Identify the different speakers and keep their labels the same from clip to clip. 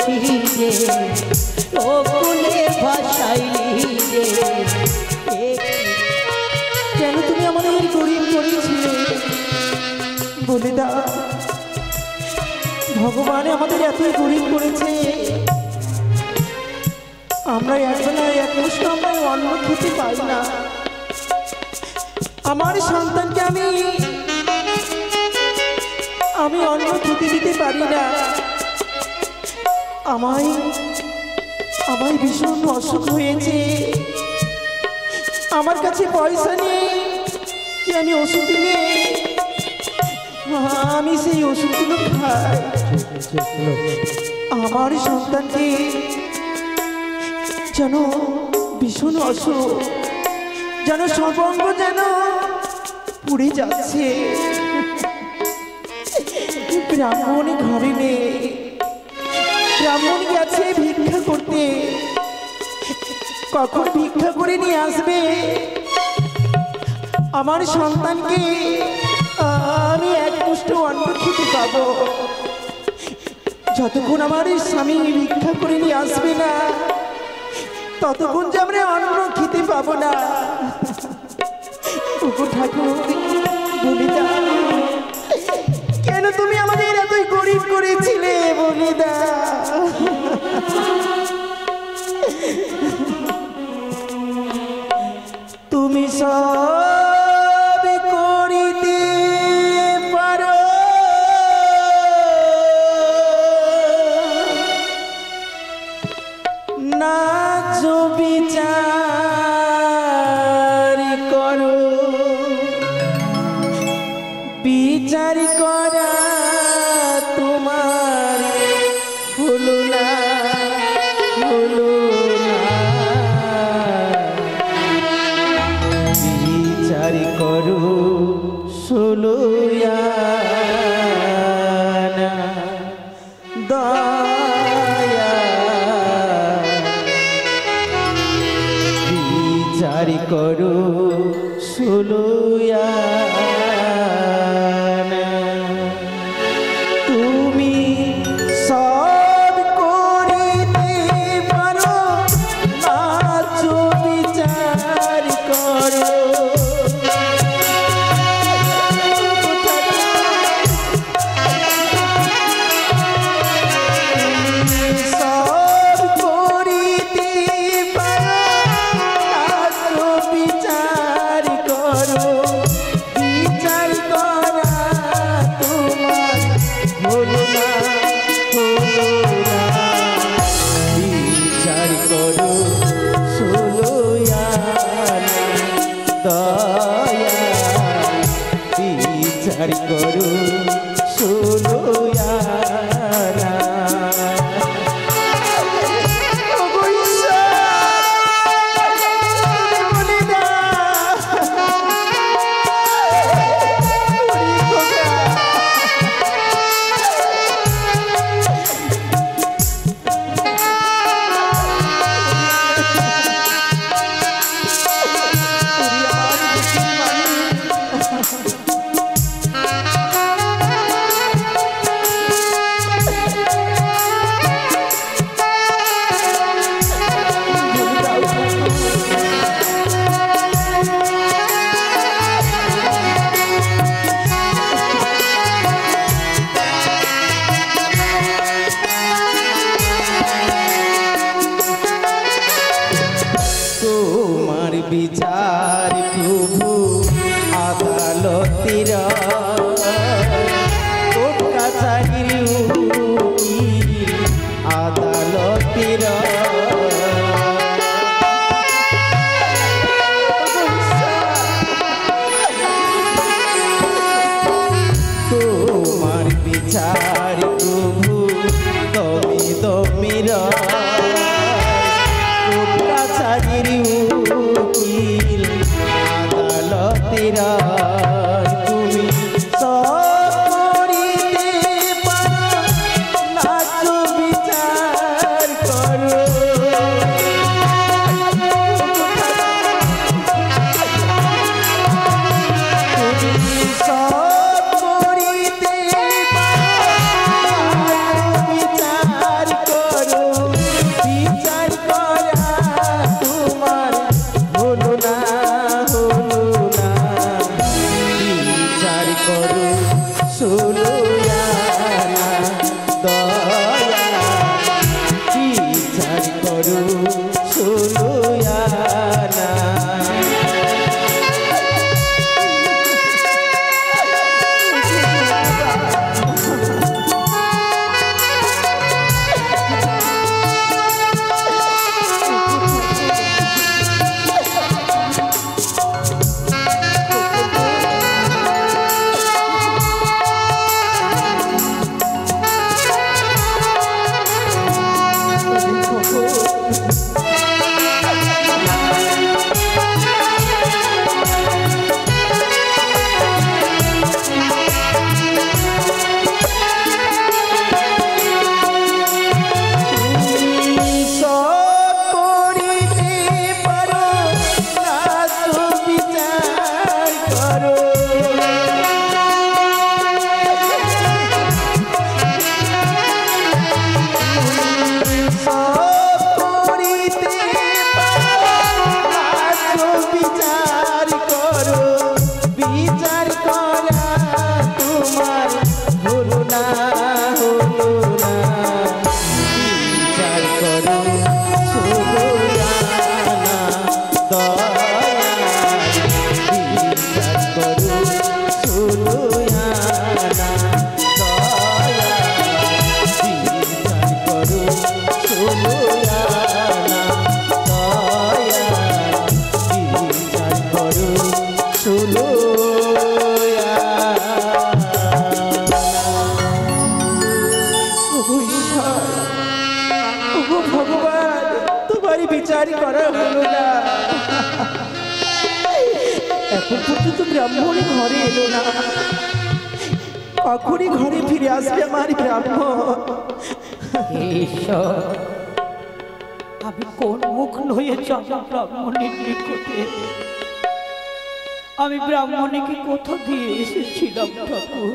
Speaker 1: রশি রে ও কুলে ভাসাইলি রে
Speaker 2: কেন তুমি আমাদের গরিব করেছিলে বলে দাও ভগবান আমাদের এতই গরিব করেছে আমরা একবেলা এক মুষ্টি আমরা অন্ন খেতে পাই না আমার সন্তানকে আমি অন্ন খেতে দিতে পারি না আমায় ভীষণ অসুখ হয়েছে আমার কাছে পয়সা নেই কি আমি ওষুধ দিলে আমি সেই ওষুধগুলো খাই আমার সন্তানকে যেন ভীষণ অসুখ যেন সর্বঙ্গ যেন পুড়ে যাচ্ছে ব্রাহ্মণ ঘরে নেই ব্রাহ্মণ গেছে ভিক্ষা করতে কখন ভিক্ষা করে নিয়ে আসবে আমার সন্তানকে আমি এক মুষ্টি অন্ন খেতে পাবো যতক্ষণ আমার স্বামী ভিক্ষা করে নিয়ে আসবে না ততক্ষণ যে আমরা অন্ন খেতে পাবো না ঠাকুর বলে দাও কেন তুমি আমাদের এতই গরিব করেছিলে বলে দাও তুমি সব করিতে পারো না যো বিচার করো বিচার করা তোমার হলো না বিচার করো ষোলোয়ানা দয়া বিচার করো ষোলোয়ানা তুমি সব করিতে পারো নাচ বিচার করো সব করিতে পারো নাচ বিচার করো বিচার করা তোমার হলো না বিচার করো ষোলোয়ানা দয়া বিচার করো ষোলোয়ানা তোমার বিচার প্রভু আদালতের কোর্ট কাছারির উকিল আদালতের তোমার বিচার প্রভু দমে দমের কাছারির উকিল আদালতের তুমি সব করিতে পারো নাচ বিচার করো তুমি সব করিতে পারো বিচার করো করো সুলোয়ানা দয়াল বিচার করো সুলোয়ানা দয়াল বিচার করো সুলোয়ানা দয়াল বিচার করো ভগবান তোমারই বিচার করা হলো না এখন পর্যন্ত ব্রাহ্মণী ঘরে এলো না কখনই ঘরে ফিরে আসবে আমার ব্রাহ্মণ
Speaker 1: ঈশ্বর আমি কোন মুখ লয়ে যাব ব্রাহ্মণের নিকটে আমি ব্রাহ্মণীকে কোথা দিয়ে এসেছিলাম ঠাকুর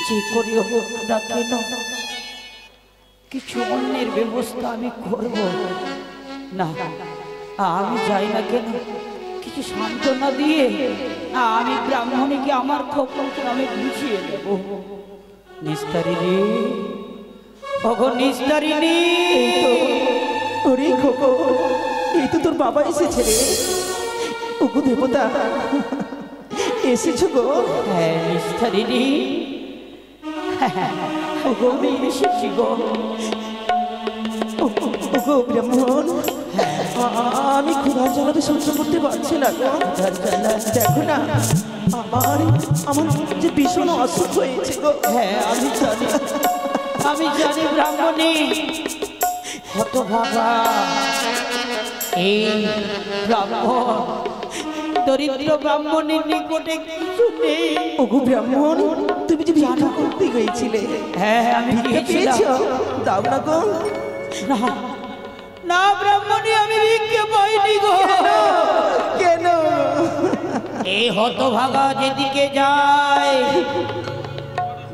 Speaker 1: যে করি হোক না কেন কিছু অন্যের ব্যবস্থা আমি করব না আমি যাই না কেন কিছু সান্ত্বনা দিয়ে আমি ব্রাহ্মণীকে আমার খবরকে আমি বুঝিয়ে দেব নিস্তারিণী ওগো নিস্তারিণী
Speaker 2: ওরে খোকো এই তো তোর বাবা এসেছে রে ওগো দেবতা এসেছো গো
Speaker 1: হ্যাঁ নিস্তারিণী ওগো আমি এসেছি গো
Speaker 2: ওগো ব্রাহ্মণ আমি ক্ষুধার জ্বালাতে সহ্য করতে পারছি না গো দেখো না আমার যে ভীষণ অসুখ হয়েছে গো
Speaker 1: হ্যাঁ আমি জানি ব্রাহ্মণী হতভাগা এই ব্রাহ্মণ দরিদ্র ব্রাহ্মণের নিকটে কিছু নেই
Speaker 2: ওগো ব্রাহ্মণ তুমি যে ভিক্ষা করতে গিয়েছিলে
Speaker 1: হ্যাঁ আমি
Speaker 2: পেয়েছো দাও না গো
Speaker 1: না ব্রাহ্মণী আমি ভিক্ষা পাইনি গো
Speaker 2: কেন
Speaker 1: এই হতভাগা যেদিকে যায়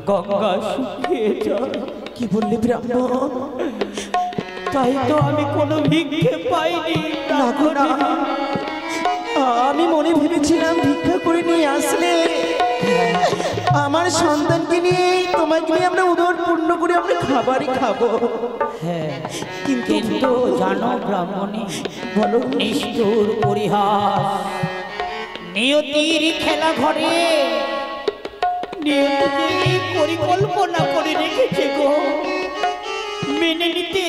Speaker 1: গঙ্গা শুকিয়ে যায়
Speaker 2: কি বললি ব্রাহ্মণ
Speaker 1: তাই তো আমি কোনো ভিক্ষে পাইনি
Speaker 2: না গো না আমি মনে ভেবেছিলাম ভিক্ষা করে নিয়ে আসলে আমার সন্তানকে নিয়ে তোমাকে নিয়ে আমরা উদর পূর্ণ করে আমরা খাবারই খাবো
Speaker 1: হ্যাঁ
Speaker 2: কিন্তু
Speaker 1: জানো ব্রাহ্মণী
Speaker 2: বলো
Speaker 1: নিষ্ঠুর পরিহাস নিয়তির খেলা ঘরে নিয়তি পরিকল্পনা করে রেখেছে গো মেনে নিতে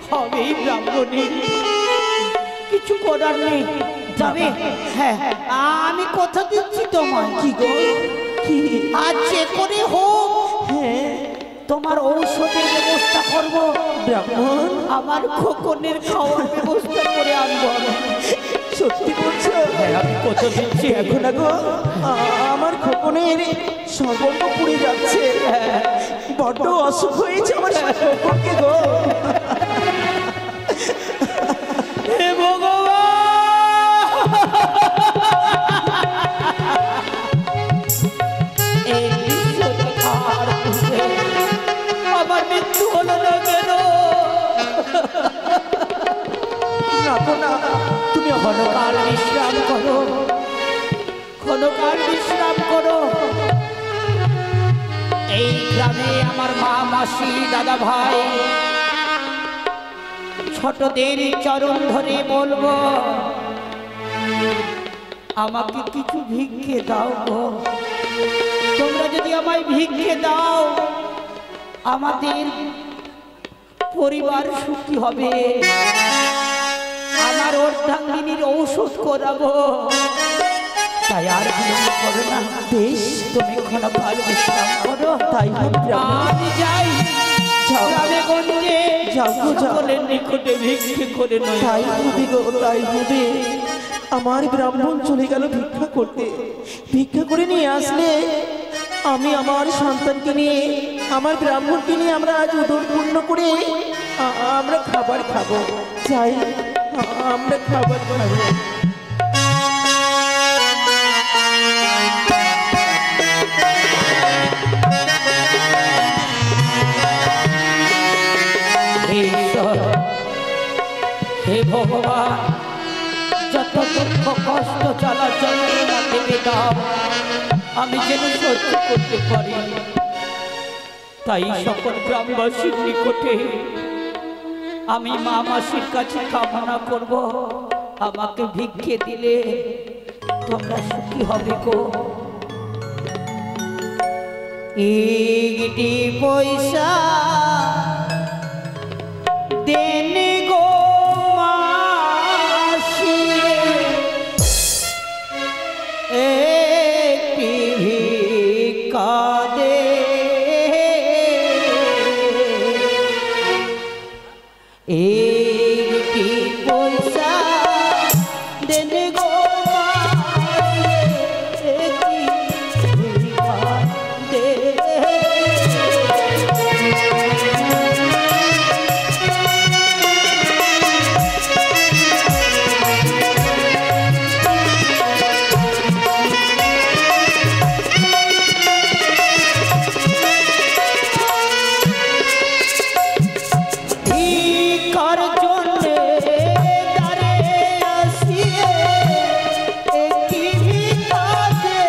Speaker 1: হবে ব্রাহ্মণী কিছু করার নেই যাবে হ্যাঁ আমি কথা দিচ্ছি তোমায়
Speaker 2: কি গো কি
Speaker 1: আজ যে করে হোক
Speaker 2: হ্যাঁ
Speaker 1: তোমার ঔষধের ব্যবস্থা করব
Speaker 2: ব্রাহ্মণ
Speaker 1: আমার খোকনের খাওয়ার ব্যবস্থা করে আনবো
Speaker 2: সত্যি বলছো
Speaker 1: হ্যাঁ আমি কথা দিচ্ছি
Speaker 2: দেখো না গো আমার খোকনের সর্বঙ্গ পুড়ে যাচ্ছে বড্ড অসুখ হয়েছে আমার খোকনকে গো
Speaker 1: হে ভগবান এই বিশ্ব দেখার পূর্বে আমার মৃত্যু হলো না কেন
Speaker 2: না গো না তুমি
Speaker 1: ক্ষণকাল বিশ্রাম করো ক্ষণকাল বিশ্রাম করো এই গ্রামে আমার মা মাসি দাদা ভাই ছোটদের চরণ ধরে বলবো আমাকে কিছু ভিক্ষে দাও গো তোমরা যদি আমায় ভিক্ষে দাও আমাদের পরিবার সুখী হবে আমার অর্ধাঙ্গিনীর ঔষধ করাবো তাই আর বিলম্ব করো না
Speaker 2: বেশ
Speaker 1: তুমি ক্ষণকাল বিশ্রাম করো
Speaker 2: তাই হবে ব্রাহ্মণ
Speaker 1: আমি যাই
Speaker 2: যাও।
Speaker 1: গ্রামে গঞ্জে
Speaker 2: যাও গো, যাও।
Speaker 1: সকলের নিকটে ভিক্ষে করে নয়
Speaker 2: তাই হবে গো তাই হবে আমার ব্রাহ্মণ চলে গেল ভিক্ষা করতে ভিক্ষা করে নিয়ে আসলে আমি আমার সন্তানকে নিয়ে আমার ব্রাহ্মণকে নিয়ে আমরা আজ উদর পূর্ণ করে আমরা খাবার খাবো চাই আমরা খাবার খাবো
Speaker 1: ঈশ্বর হে ভগবান যত দুঃখ কষ্ট চলাচল দেবে দাও আমি যেন সহ্য করতে পারি তাই সকল গ্রামবাসীর নিকটে আমি মা মাসির কাছে কামনা করব, আমাকে ভিক্ষে দিলে তোমরা সুখী হবে গো। একটি পয়সা দেন গো মাসি, একটি ভিক্ষা দে, একটি পয়সা দেন গো মাসি, একটি ভিক্ষা দে।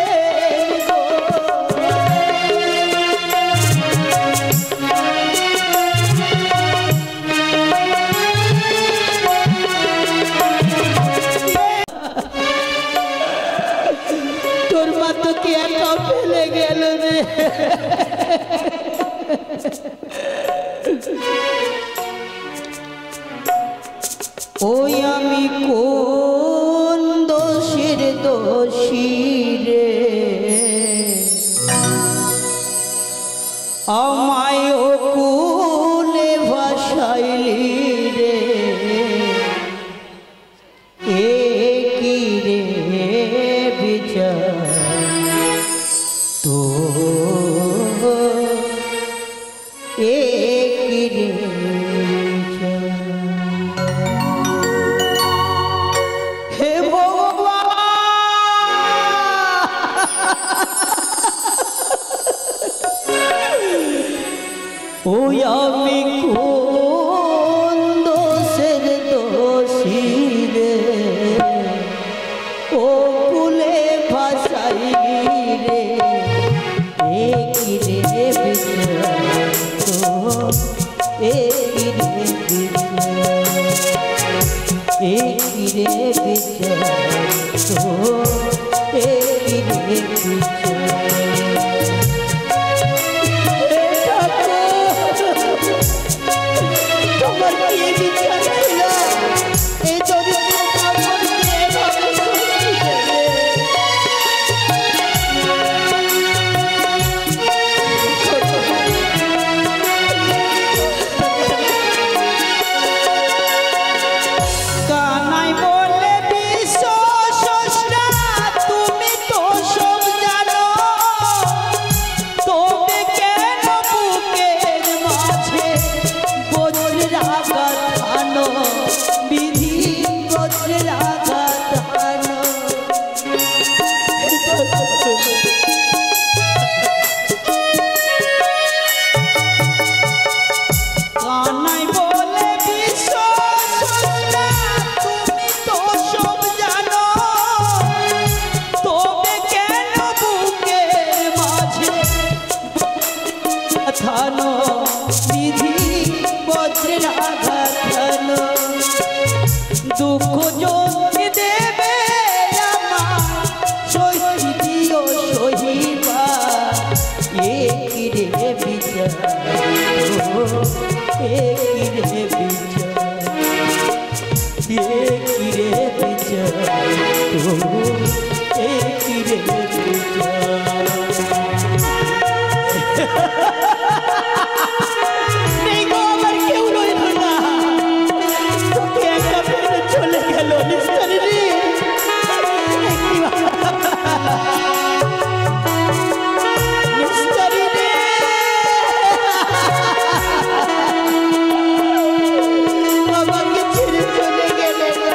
Speaker 1: তোর মা তোকে একা ফেলে গেল রে। ওই আমি কোন দোষের দোষী রে, আমায় কুলে ভাসাইলি রে, এ কি রে বিচার তো, এ কি রে বিচার। হে ভগবান, ওই আমি কোন দোষের দোষী রে, ও কুলে ভাসাই রে, এ কি রে বিচার তো, এ কি রে বিচার, এ কি রে বিচার তো, এ কি রে বিচার। তোমার কি বিচার ছিল এই দরিদ্র ব্রাহ্মণকে এভাবে শাস্তি দেবে? কানাই বলে বিশ্ব স্রষ্টা, তুমি তো সব জানো, তবে কেন বুকের মাঝে বজ্রের আঘাত আনো, বিধি বজ্রের আঘাত আনো। কানাই বলে বিশ্ব স্রষ্টা, তুমি তো সব জানো, তবে কেন বুকের মাঝে থানো, বিধি বজ্রের আঘাত থানো। দুঃখ যদি দেবে আমার সহিও সহিবা, এ কি রে বিচার তো, এ কি রে বিচার, এ কি রে বিচার তো, এ কি রে বিচার। নেই গো আমার কেউ রইল না, তোকে একা ফেলে চলে গেল নিস্তারি রে। নিস্তারি রে, আমাকে ছেড়ে চলে গেলে গো।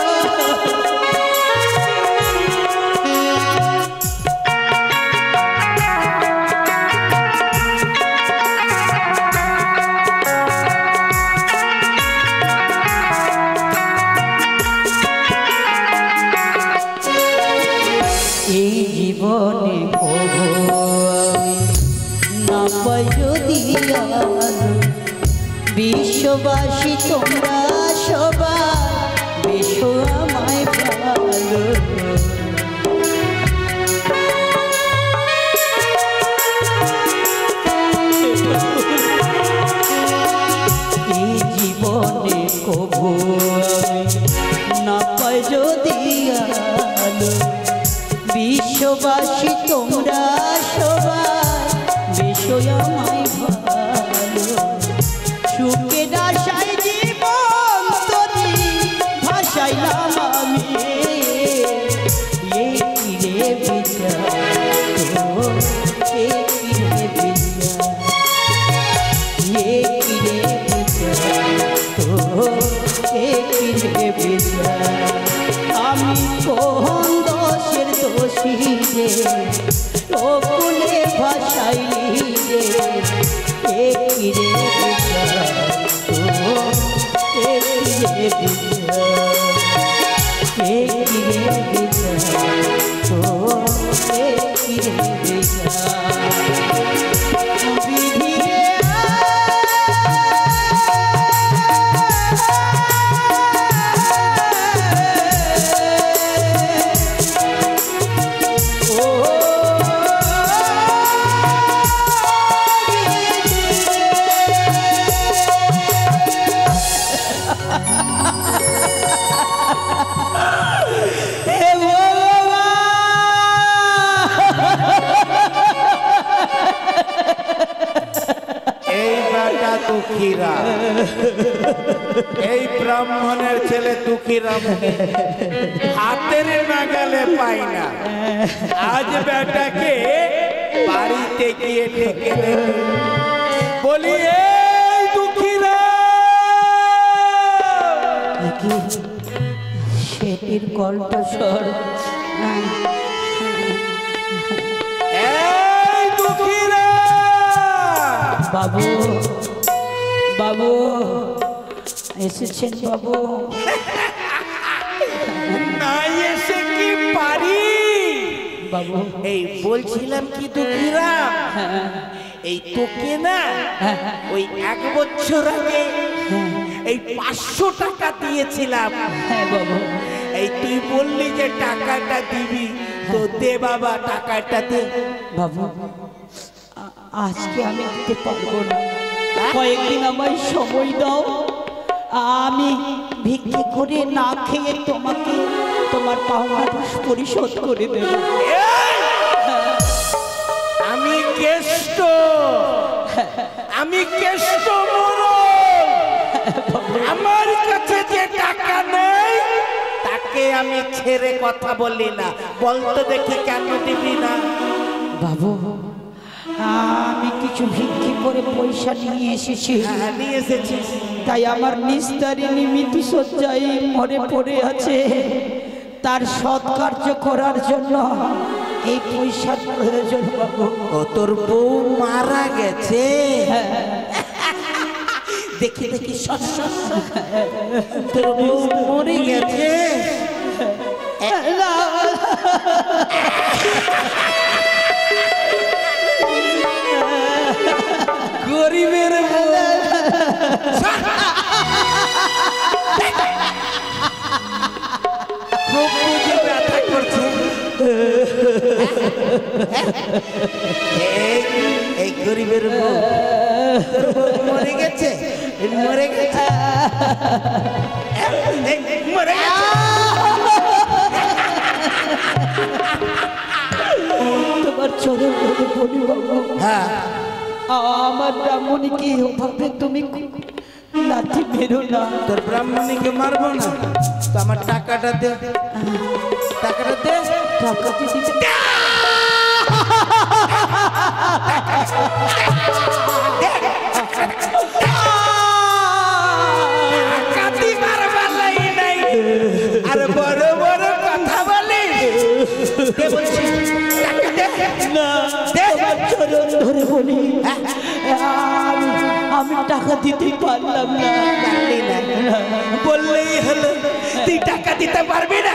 Speaker 1: বিশ্ববাসী তোমরা সবাই বেশো আমায় ভালো। এই জীবনে কবু না পাই যদি আলো, বিশ্ববাসী তোমরা সবাই বেশো আমায় ভালো। সুখের আশায় জীবন যদি ভাসাইলাম আমি, এই কিরে বিচার তো, এই কিরে বিচার, এই কিরে বিচার তো, এই কিরে বিচার। আমি কোন দোষের দোষী রে, ওগুলে ভাসাইলি রে, এই কিরে বিচার তো, এই কিরে বিচার, এই কিরে বিচার তো, এই কিরে বিচার। বিধি রে
Speaker 3: দুঃখীরাম, এই ব্রাহ্মণের ছেলে দুঃখীরাম হাতের নাগালে পাই না। আজ বেটাকে বাড়িতে গিয়ে ডেকে নেবে, বলি এই দুঃখীরাম,
Speaker 1: সেটির কণ্ঠস্বর।
Speaker 3: এই দুঃখীরাম,
Speaker 1: বাবু বাবু এসেছেন বাবু?
Speaker 3: নাই এসে কি পারি
Speaker 1: বাবু?
Speaker 3: এই বলছিলাম কি দুঃখীরাম, এই তোকে না ওই 1 বছর আগে এই 500 টাকা দিয়েছিলাম।
Speaker 1: হ্যাঁ বাবু।
Speaker 3: এই তুই বললি যে টাকাটা দিবি, তো দে বাবা টাকাটা দে।
Speaker 1: বাবু আজকে আমি দিতে পারবো না, কয়েকদিন আমায় সময় দাও, আমি ভিক্ষে করে না খেয়ে তোমাকে তোমার পাওনা পরিশোধ করে দেব।
Speaker 3: আমি কেষ্ট, আমি কেষ্ট মোড়ল, আমার কাছে যে টাকা নেই তাকে আমি ছেড়ে কথা বলি না। বলতো দেখি কেন দিবি না?
Speaker 1: বাবু আমি কিছু ভিক্ষে করে পয়সা নিয়ে এসেছি।
Speaker 3: হ্যাঁ নিয়ে এসেছিস,
Speaker 1: তাই আমার নিস্তারিণী মৃত্যুশয্যায় মরে পড়ে আছে, তার সৎ কার্য করার জন্য এই পয়সার প্রয়োজন বাবু।
Speaker 3: ও তোর বউ মারা গেছে? দেখি দেখি তোর বউ মরে গেছে? গরিবের বউ খুব বুঝে ব্যথা করছে। এই গরিবের বউ মরে গেছে, মরে গেছে, মরে গেছে।
Speaker 1: তোমার চরণ ধরে বলি বাবু,
Speaker 3: হ্যাঁ
Speaker 1: আমার ব্রাহ্মণীকে ওভাবে তুমি লাথি মেরো না।
Speaker 3: তোর ব্রাহ্মণীকে মারবো না তো আমার টাকাটা দে, টাকাটা দে।
Speaker 1: টাকা দিতে
Speaker 3: আর বড় বড় কথা বলি
Speaker 1: না, তোমার চরণ ধরে বলি আমি টাকা দিতে পারলাম না।
Speaker 3: বললেই হলো, তুই টাকা দিতে পারবি না?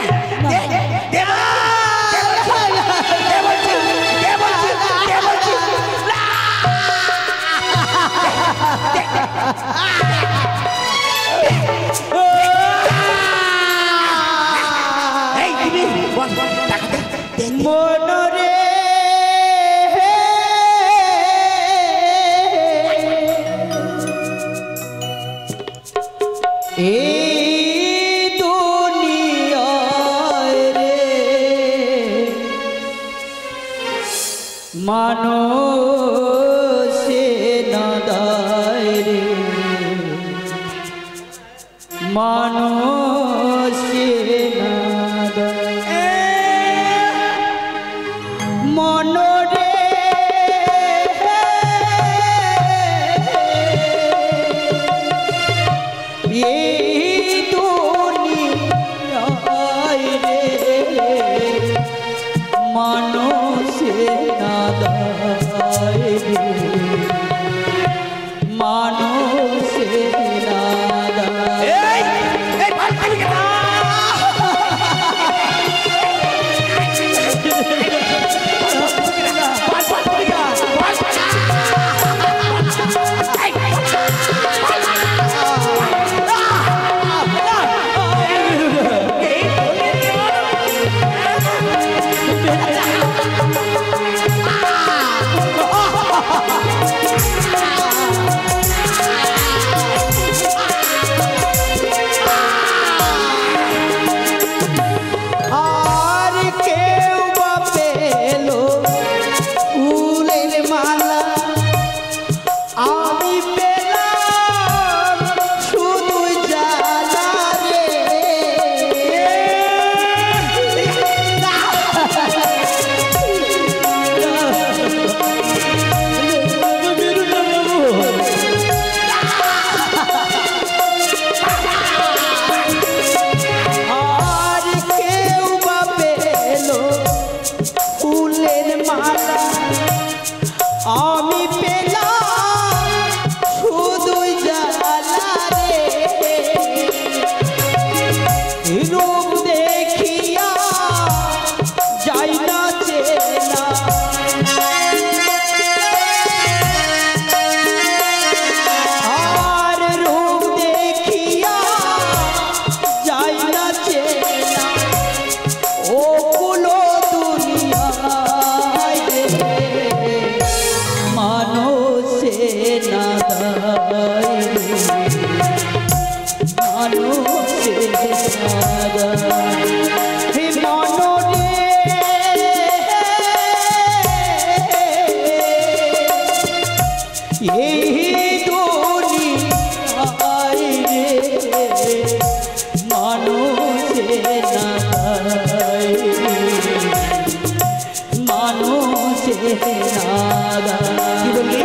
Speaker 1: এই দুনিয়ায় রে মানুষে নাদায় রে মানুষে নাদায় মনরে এই দুনিয়ায় রে মানুষে নাদায় রে মানুষে নাদায় আমি পেলাম শুধুই জ্বালা রে রূপ দেখিয়া যাই না চেনা আর রূপ দেখিয়া যাই না চেনা ও কুলো দুনিয়া মানুষে নাদায় মানুষে নাদায় হে মনরে এই দুনিয়ায় রে মানুষে নাদায় মানুষে নাদায় কি বললি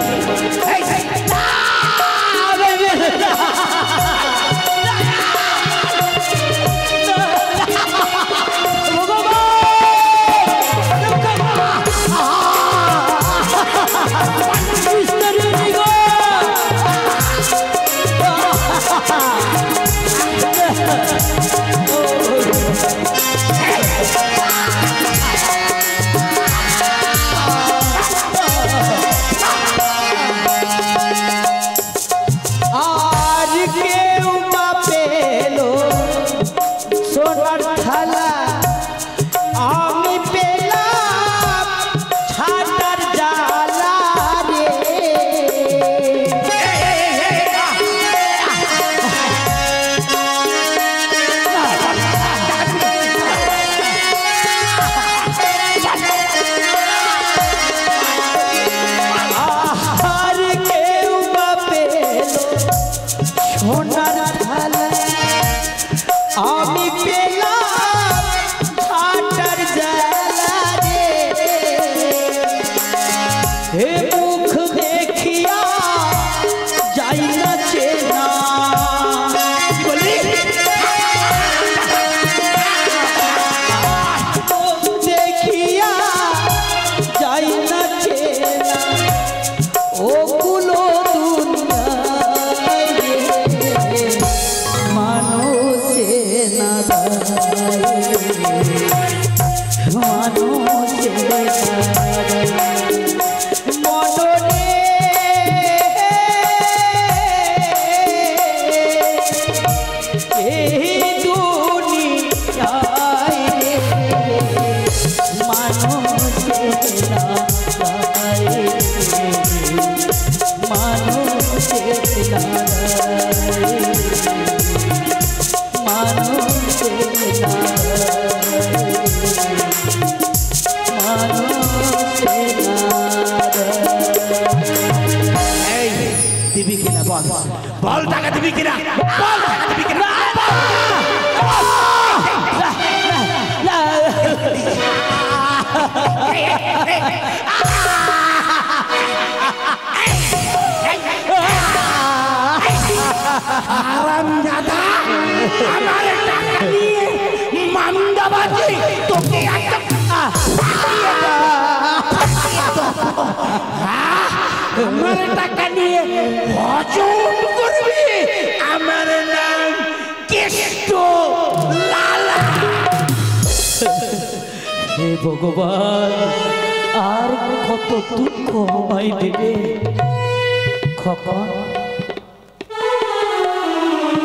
Speaker 1: মানুষ
Speaker 3: বল টাকা দিবি কিনা, বল টাকা দিবি কিনা। হারামজাদা, আমার টাকা নিয়ে মান্দাবাজি তোকে একটা আমার টাকা নিয়ে হজম করবি। আমার নাম কেষ্ট লালা।
Speaker 1: হে ভগবান, আর কত দুঃখ আমায় দেবে খোকন।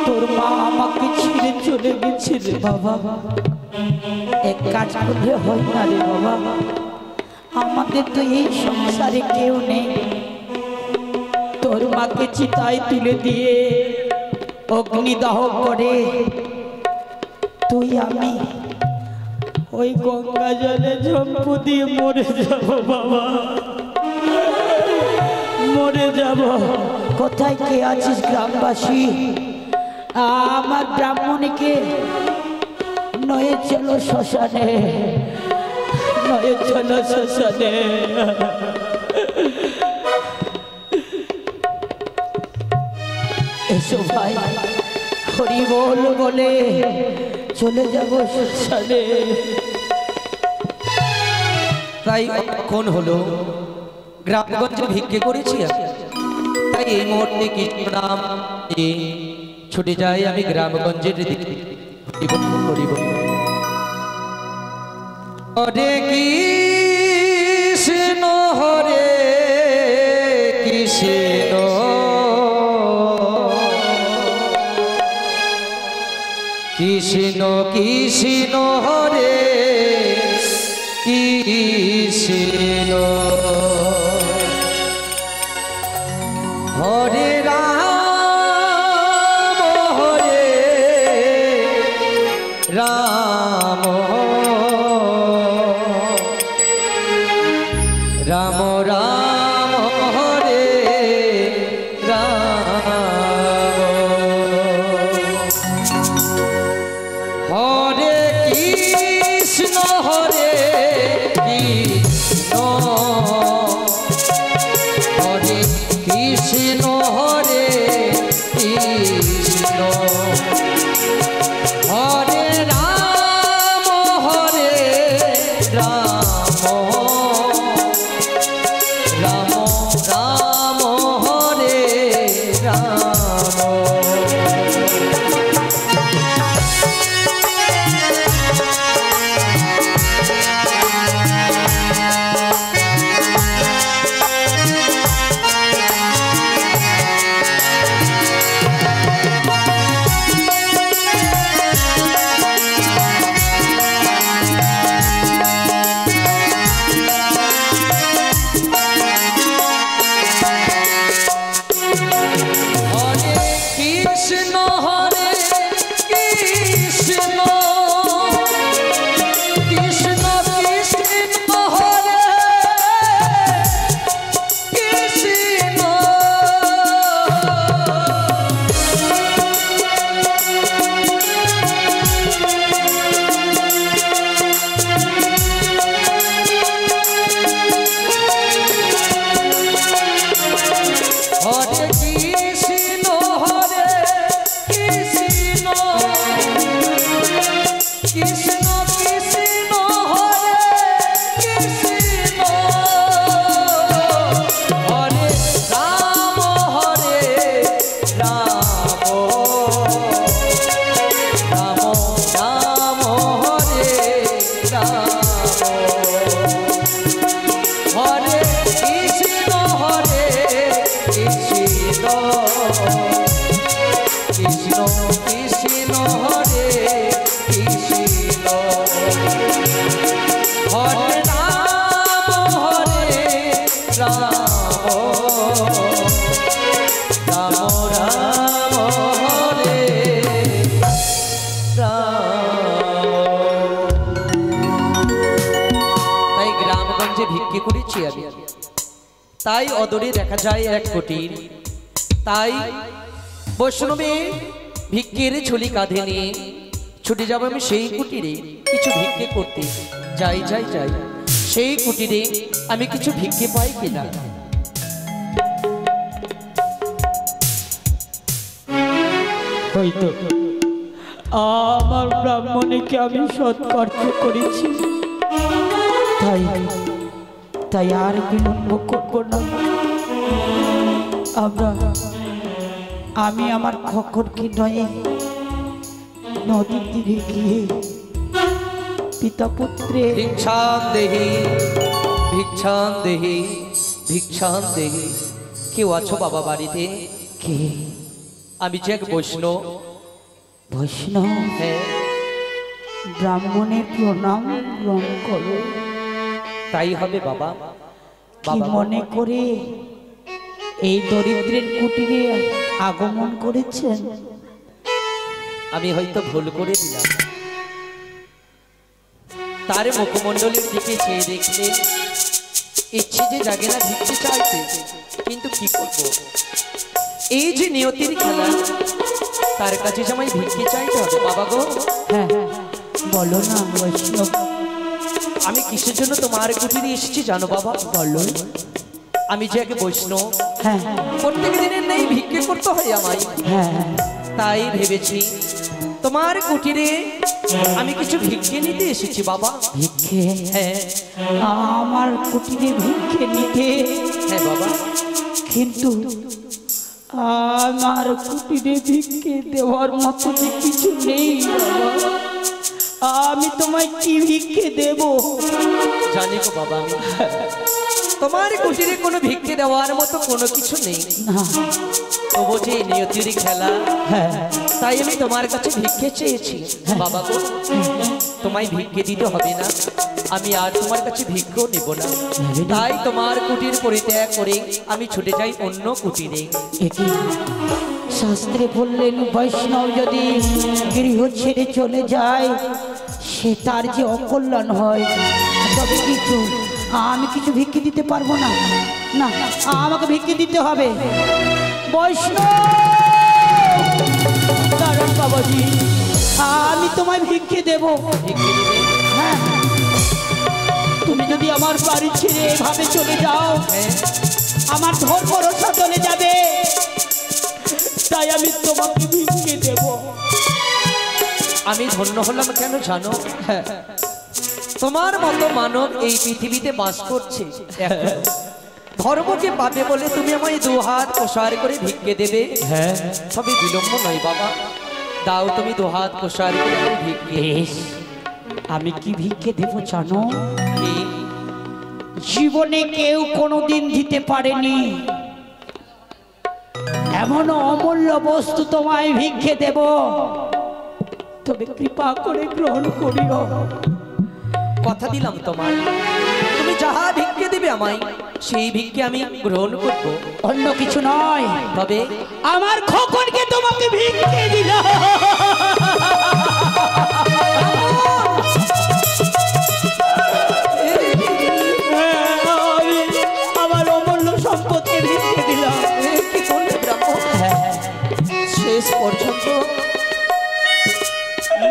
Speaker 1: তোর মা আমাকে ছেড়ে চলে গেছে রে বাবা। এক কাজ করলে হয় না রে বাবা, আমাদের তো এই সংসারে কেউ নেই। তোর মাকে চিতায় তুলে দিয়ে অগ্নিদাহ করে তুই আমি ওই গঙ্গা জলে ঝম্পু দিয়ে মরে যাব বাবা, মরে যাব। কোথায় কে আছিস গ্রামবাসী? আমার ব্রাহ্মণীকে নয়ে চলো শ্মশানে, নয়ে চলো শ্মশানে। এসো ভাই, হরি বল বলে চলে যাব শ্মশানে।
Speaker 4: তাই কোন হলো গ্রামগঞ্জে ভিক্ষে করেছি আমি, তাই এই মুহূর্তে কৃষ্ণ নাম নিয়ে ছুটে যাই আমি গ্রামগঞ্জের দিকে। হরে কৃষ্ণ হরে কৃষ্ণ কৃষ্ণ কৃষ্ণ হরে কৃষ্ণ হরে রাম হরে রাম রাম রাম হরে রাম হরে কৃষ্ণ হরে কৃষ্ণ হরে কৃষ্ণ হরে কৃষ্ণ হরে রাম রাম রাম হরে রাম। তাই অদূরে দেখা যায় এক কুটির, তাই বৈষ্ণবে ভিক্ষের ঝুলি কাঁধে নিয়ে ছুটে যাব আমি সেই কুটিরে কিছু ভিক্ষে করতে। যাই যাই যাই সেই কুটিরে আমি কিছু ভিক্ষে পাই কিনা।
Speaker 1: হয়তো আমার ব্রাহ্মণীকে আমি সৎকার্য করেছি, তাই তাই আর বিলম্ব করবো না। আমি আমার খকরকে নয়ে নদীর দিকে গিয়ে পিতা পুত্রে
Speaker 4: ভিক্ষান দেহি ভিক্ষান দেহি ভিক্ষান দেহি। কেউ আছো বাবা বাড়িতে?
Speaker 1: কে?
Speaker 4: আমি যে এক বৈষ্ণব।
Speaker 1: বৈষ্ণব?
Speaker 4: হ্যাঁ।
Speaker 1: ব্রাহ্মণের প্রণাম গ্রহণ করো।
Speaker 4: তাই হবে বাবা।
Speaker 1: কি মনে করে এই দরিদ্রের কুটিরে আগমন করেছেন?
Speaker 4: আমি হয়তো ভুল করে দিলাম। তার মুখমণ্ডলের দিকে চেয়ে দেখলে ইচ্ছে যে জাগে না ভিক্ষে চাইতে, কিন্তু কি করব, এই যে নিয়তির খেলা, তার কাছে যে আমায় ভিক্ষে চাইতে হবে। বাবা গো,
Speaker 1: হ্যাঁ বলো না বৈষ্ণব।
Speaker 4: আমি কিসের জন্য তোমার কুটিরে এসেছি জানো বাবা?
Speaker 1: বলো।
Speaker 4: আমি যে এক বৈষ্ণব,
Speaker 1: হ্যাঁ
Speaker 4: প্রত্যেক দিনের নেই ভিক্ষে করতে হয় আমায়।
Speaker 1: হ্যাঁ
Speaker 4: তাই ভেবেছি তোমার কুটিরে আমি কিছু ভিক্ষে নিতে এসেছি বাবা।
Speaker 1: ভিক্ষে?
Speaker 4: হ্যাঁ
Speaker 1: আমার কুটিরে ভিক্ষে নিতে?
Speaker 4: হ্যাঁ বাবা।
Speaker 1: কিন্তু আমার কুটিরে ভিক্ষে দেওয়ার মতো যে কিছু নেই বাবা। আমি তোমায় কি ভিক্ষে দেব?
Speaker 4: জানি গো বাবা, আমি তোমার কুটিরে কোনো ভিক্ষে দেওয়ার মতো কোনো কিছু নেই।
Speaker 1: না।
Speaker 4: তবু যে নিয়তির খেলা,
Speaker 1: হ্যাঁ
Speaker 4: তাই আমি তোমার কাছে ভিক্ষে চেয়েছি বাবা গো। তোমায় ভিক্ষে দিতে হবে না, আমি আর তোমার কাছে ভিক্ষেও নেব না। তাই তোমার কুটির পরিত্যাগ করে আমি ছুটে যাই অন্য কুটিরে।
Speaker 1: এটি শাস্ত্রে বললেন বৈষ্ণব যদি গৃহ ছেড়ে চলে যায় সে তার যে অকল্যাণ হয়। তবে কিছু আমি কিছু ভিক্ষে দিতে পারবো না। না, আমাকে ভিক্ষে দিতে হবে। বৈষ্ণব দাঁড়ান বাবাজি, আমি তোমায় ভিক্ষে দেব।
Speaker 4: ভিক্ষে দিবে?
Speaker 1: হ্যাঁ, তুমি যদি আমার বাড়ি ছেড়ে এভাবে চলে যাও আমার ধর্ম রক্ষা চলে যাবে, তাই আমি তোমাকে ভিক্ষে দেব।
Speaker 4: আমি ধন্য হলাম কেন জানো? তোমার মতো মানব এই পৃথিবীতে বাস করছে, ধর্মকে পাবে বলে তুমি আমায় দু হাত প্রসার করে ভিক্ষে দেবে।
Speaker 1: হ্যাঁ,
Speaker 4: তবে বিলম্ব নয় বাবা, দাও তুমি দু হাত প্রসার করে আমায় ভিক্ষে।
Speaker 1: আমি কি ভিক্ষে দেব জানো?
Speaker 4: কি?
Speaker 1: জীবনে কেউ কোনোদিন দিতে পারেনি এমন অমূল্য বস্তু তোমায় ভিক্ষে দেব, তবে কৃপা করে গ্রহণ করিও।
Speaker 4: কথা দিলাম তোমায়, তুমি যাহা ভিক্ষে দিবে আমায় সেই ভিক্ষে আমি গ্রহণ করব।
Speaker 1: অন্য কিছু নয়,
Speaker 4: তবে
Speaker 1: আমার খোকনকে তোমাকে ভিক্ষে দিলাম। আমার অমূল্য সম্পদকে ভিক্ষে দিলাম।
Speaker 4: কি করলে ব্রাহ্মণ? শেষ পর্যন্ত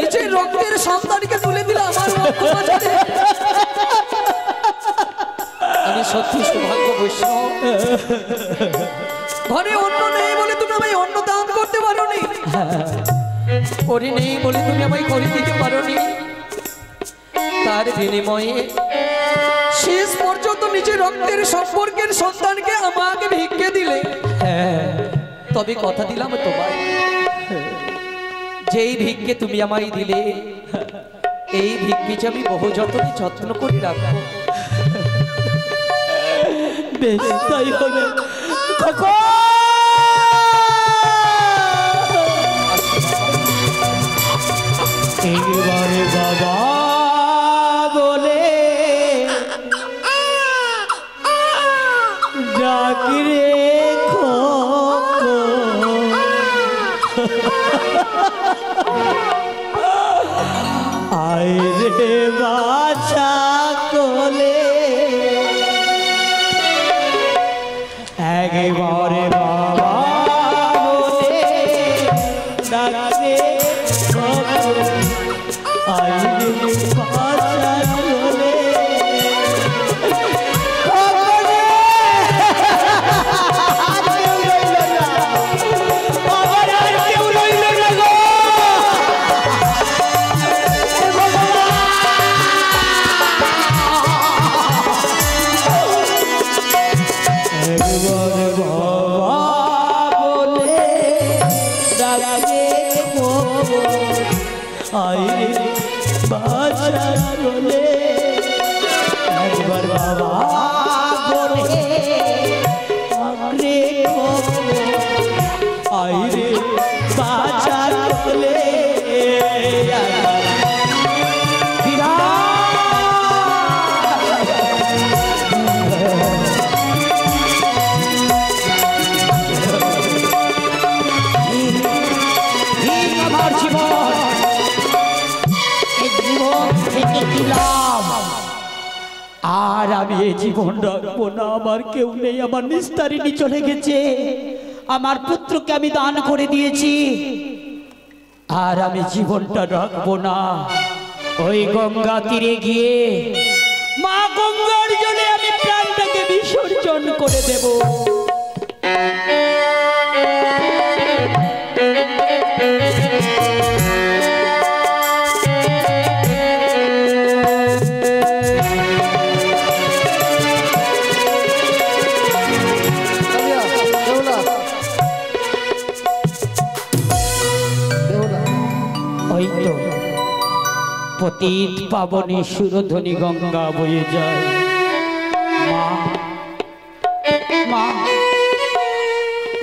Speaker 4: নিজের রক্তের সন্তানকে তুলে দিলে আমার রক্ত বাঁচাতে। আমি সত্যি সৌভাগ্য বৈষ্ণব, ঘরে অন্ন নেই বলে তুমি আমায় অন্ন দান করতে পারোনি, করি নেই বলে তুমি আমায় করে দিতে পারোনি। তার বিনিময়ে শেষ পর্যন্ত নিজের রক্তের সম্পর্কের সন্তানকে আমাকে ভিক্ষে দিলে। তবে কথা দিলাম তোমায়, যেই ভিক্ষে তুমি আমায় দিলে এই ভিক্ষে যে আমি বহু যত্ন করে রাখবো।
Speaker 1: বেশ, তাই হবে। এইবারে বাবা বলে ডাকরে আয় রে বাছা কোলে, একবারে বাবা বলে রাখে আইরে বাঁচা চলে আইরে বাঁচা চলে একবার বাবা বলে আরে আইরে বাঁচা চলে আমার জীবন আর আমি এই জীবন রাখবো না। আমার কেউ নেই, আমার নিস্তারিণী চলে গেছে, আমার পুত্রকে আমি দান করে দিয়েছি, আর আমি জীবনটা রাখবো না। ওই গঙ্গা তীরে গিয়ে মা গঙ্গার জলে আমি প্রাণটাকে বিসর্জন করে দেব। পতিত পাবনে সুরধ্বনি গঙ্গা বয়ে যায়। মা মা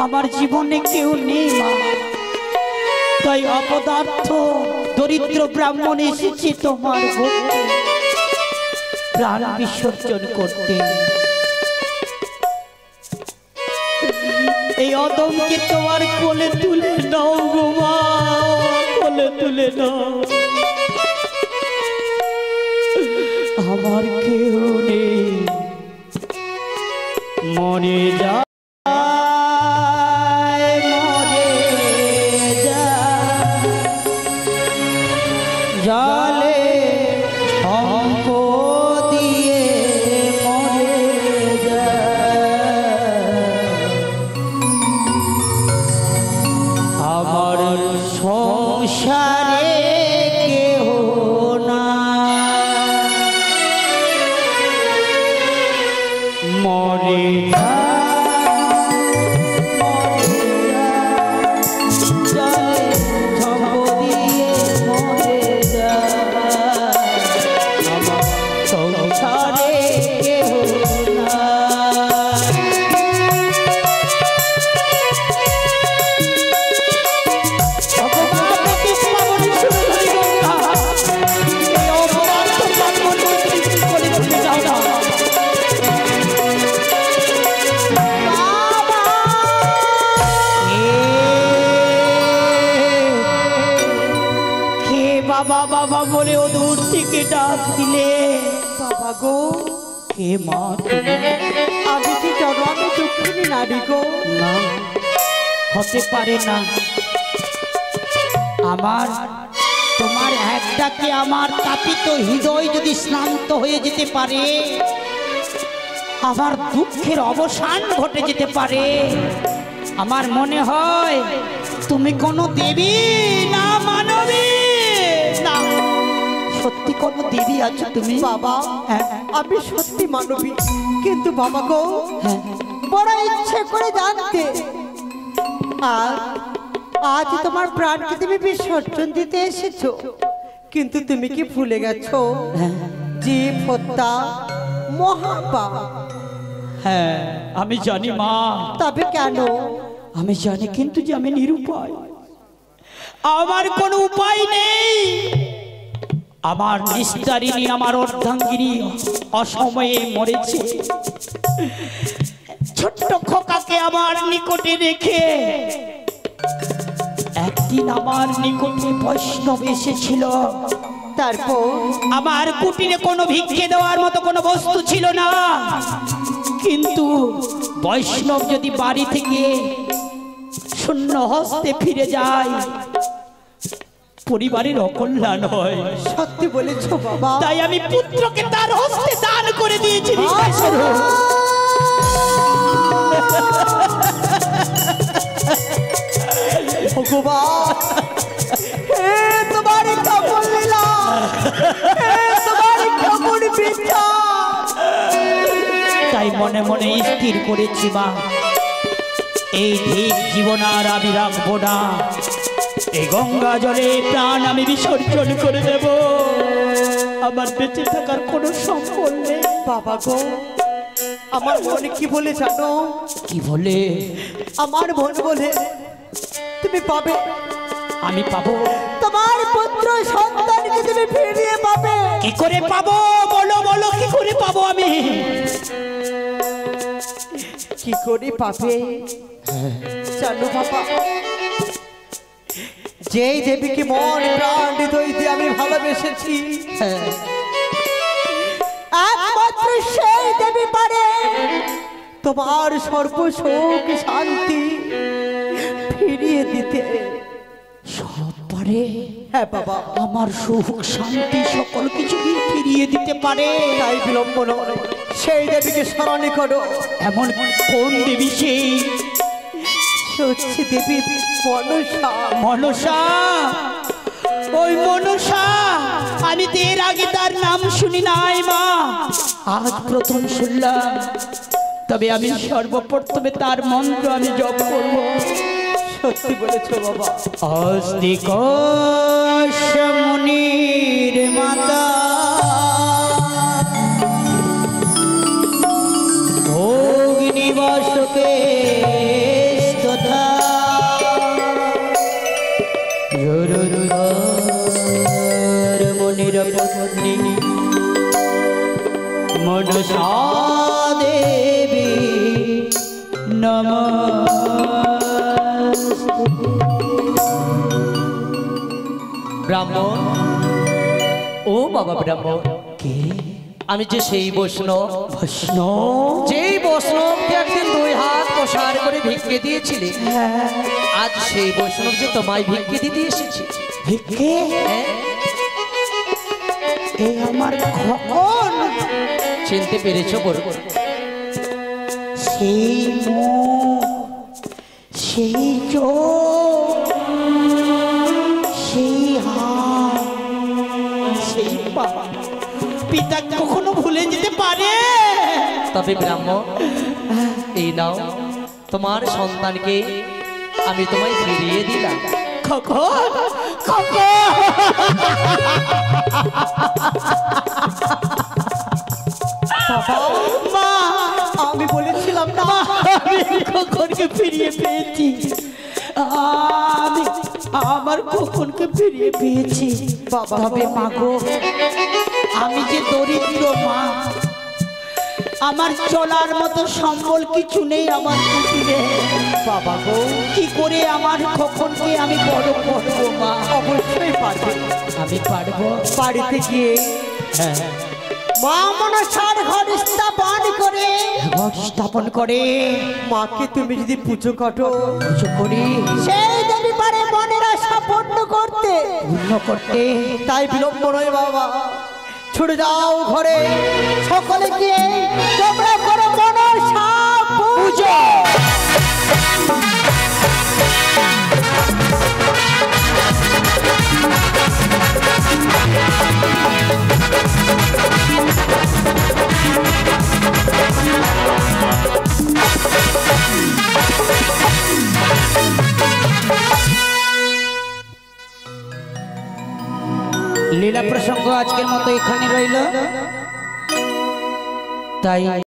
Speaker 1: আমার জীবনে কেউ নেই মা, তাই অপদার্থ দরিদ্র ব্রাহ্মণ এসেছে তোমার ভক্তি প্রাণ বিসর্জন করতে। এই অদমকে তোমার কোলে তুলে নাও গো মা, কোলে তুলে নাও। আমার কেউ নেই, মরে যায় মরে যায় জলে অঙ্ক দিয়ে মরে যায়। আমার সংসারে কেহ না, মরে সংসারে কেহ না। বাবা বাবা বলে ও দূর থেকে ডাক দিলে।
Speaker 2: বাবা গো,
Speaker 1: কে মা তুমি?
Speaker 2: আমি কি জানো আমি দুঃখিনী নারী গো?
Speaker 1: না, হতে পারে না। আমার তোমার এক ডাকে আমার তাপিত হৃদয় যদি শ্রান্ত হয়ে যেতে পারে, আমার দুঃখের অবসান ঘটে যেতে পারে। আমার মনে হয় তুমি কোনো দেবী না মানবী, না সত্যি কোনো দেবী আছো তুমি।
Speaker 2: বাবা
Speaker 1: হ্যাঁ
Speaker 2: আমি সত্যি মানবী, কিন্তু বাবা গো
Speaker 1: হ্যাঁ
Speaker 2: বড় ইচ্ছে করে জানতে আজ তোমার প্রাণকে তুমি বিসর্জন দিতে এসেছো, কিন্তু তুমি কি ভুলে গেছো জীব হত্যা মহাপাপ?
Speaker 1: হ্যাঁ আমি জানি মা,
Speaker 2: তবে কেন?
Speaker 1: আমি জানি, কিন্তু যে আমি নিরুপায়, আমার কোনো উপায় নেই। আমার নিস্তারিণী, আমার অর্ধাঙ্গিনী অসময়ে মরেছে। ছোট্ট খোকাকে আমার নিকটে রেখে একদিন আমার নিকটে বৈষ্ণব এসেছিল।
Speaker 2: তারপর
Speaker 1: আমার কুটিরে কোনো ভিক্ষে দেওয়ার মতো কোনো বস্তু ছিল না, কিন্তু বৈষ্ণব যদি বাড়ি থেকে শূন্য হস্তে ফিরে যায়, পরিবারের অকল্যাণ হয়।
Speaker 2: সত্যি বলেছো বাবা।
Speaker 1: তাই আমি পুত্রকে তার হস্তে দান করে দিয়েছি। বিশ্বাস করো।
Speaker 2: ভগবান, হে তোমার কাপড় লীলা, হে তোমার কাপড় বিদ্যা।
Speaker 1: তাই মনে মনে স্থির করেছি মা, এই ঠিক জীবন আর আমি রাখবো না। এই গঙ্গা জলে প্রাণ আমি বিসর্জন করে দেব। আমার বেঁচে থাকার কোনো সম্বল নেই।
Speaker 2: বাবা গো, আমার মন কি বলে জানো?
Speaker 1: কি বলে?
Speaker 2: আমার মন বলে তুমি পাবে,
Speaker 1: আমি পাবো।
Speaker 2: তোমার পুত্র সন্তানকে তুমি ফিরিয়ে পাবে।
Speaker 1: কি করে পাবো? বলো বলো, কি করে পাবো আমি?
Speaker 2: কি করে পাবে জানো বাবা? যেই দেবীকে মন প্রাণ হৃদয় দিয়ে আমি ভালোবেসেছি, একমাত্র সেই দেবী পারে তোমার সর্বসুখ শান্তি ফিরিয়ে দিতে।
Speaker 1: সব পারে?
Speaker 2: হ্যাঁ বাবা,
Speaker 1: আমার সুখ শান্তি সকল কিছু ফিরিয়ে দিতে পারে।
Speaker 2: তাই বিলম্ব নয়, সেই দেবীকে স্মরণ করো।
Speaker 1: এমন কোন দেবী সেই?
Speaker 2: হচ্ছে দেবী মনসা।
Speaker 1: মনসা? ওই মনসা, আমি তো এর আগে তার নাম শুনি নাই মা, আজ প্রথম শুনলাম। তবে আমি সর্বপ্রথমে তার মন্ত্র আমি জপ করব।
Speaker 2: সত্যি বলেছো বাবা।
Speaker 1: অস্তিকশ মুনির মাতা অগ্নিবাসকে তথা মুনির পত্নী মনসা দেবী নমস্তুতে।
Speaker 4: ব্রাহ্মণ, ও বাবা ব্রাহ্মণ,
Speaker 1: কে?
Speaker 4: আমি যে সেই বৈষ্ণব,
Speaker 1: বৈষ্ণব?
Speaker 4: যেই বৈষ্ণবকে একদিন 2 হাত প্রসার করে ভিক্ষে দিয়েছিলে, আজ সেই বৈষ্ণব যে তোমায় ভিক্ষে দিতে এসেছি।
Speaker 1: ভিক্ষে?
Speaker 4: হ্যাঁ,
Speaker 1: এই আমার খগন,
Speaker 4: চিনতে পেরেছো বড়?
Speaker 1: সেই মুখ, সেই চোখ, সেই হাত, সেই পা, পিতা কখনো ভুলে যেতে পারে?
Speaker 4: তবে ব্রাহ্মণ, এই নাও তোমার সন্তানকে আমি তোমায় ফিরিয়ে দিলাম।
Speaker 1: খগন, খগন, মা,
Speaker 2: আমি বলেছিলাম না,
Speaker 1: আমি খগনকে ফিরিয়ে পেয়েছি। আমি আমার খগনকে ফিরিয়ে পেয়েছি। তবে মা গো, আমি যে দরিদ্র মা, আমার চলার মতো সম্বল কিছু নেই আমার কুটিরে।
Speaker 2: বাবা গো,
Speaker 1: কি করে আমার খগনকে আমি বড় করবো মা?
Speaker 2: অবশ্যই পারবে।
Speaker 1: আমি পারবো।
Speaker 2: বাড়িতে গিয়ে মা মনসার ঘর স্থাপন করে,
Speaker 1: ঘর স্থাপন করে
Speaker 2: মাকে তুমি যদি পুজো করো,
Speaker 1: পুজো করি,
Speaker 2: সেই দেবী পারে মনের আশা পূর্ণ করতে।
Speaker 1: পূর্ণ করতে।
Speaker 2: তাই বিলম্ব নয় বাবা, ছুটে যাও ঘরে, সকলে গিয়ে তোমরা করো মনসা পুজো।
Speaker 1: লীলা প্রসঙ্গ আজকের মতো এখানে রইল। তাই